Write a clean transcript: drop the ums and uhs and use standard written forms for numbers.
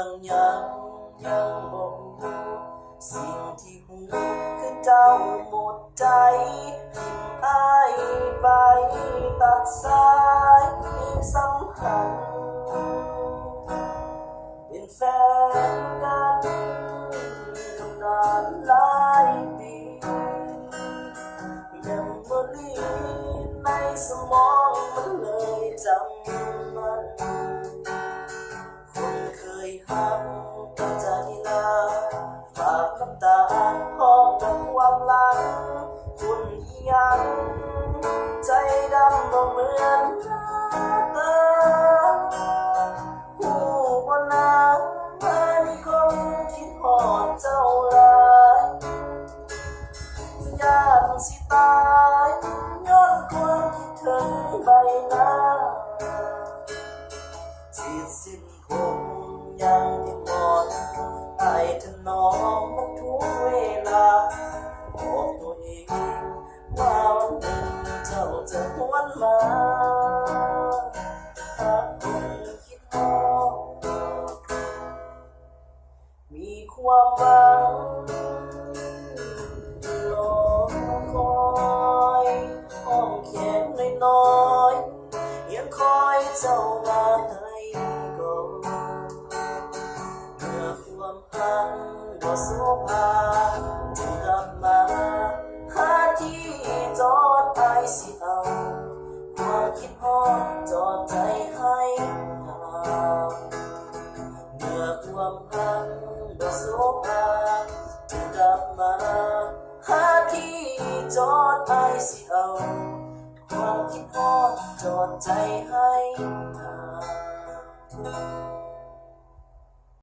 รื่องยังบอกรู้สิ่งที่หูคือเจ้าหมดใจทิ้งอ้ายไปตัดสายสัมพันธ์เป็นแฟนกันนานหลายปียังบ่ลืมในสมองมันเลยจำมันคนเคยหักกับใจลาฝากน้ำตาห้องกับความหลังคุณยังใจดำบ่เหมือนเดิมหูบ่นางมันคงคิดหอดเจ้าหลายย่านสิตายย้อนความคิดถึงใบหน้าสิบผมยังที่หมดไอ้ถนอมมันทุกเวลาบอกตัวเองว่าวันหนึ่งเจ้าจะหวนมาหากคนคิดฮอดมีความหวังรอคอยห้องแขนน้อยๆยังคอยเจ้ามาให้ก่อนเมื่อความพังบ่โสภาจึงกลับมาหาที่จอดไอสิเอาความคิดฮอดจอดใจให้ทางเมื่อความพังบ่โสภาจึงกลับมาหาที่จอดไอสิเอาความคิดฮอดจอดใจให้ทาง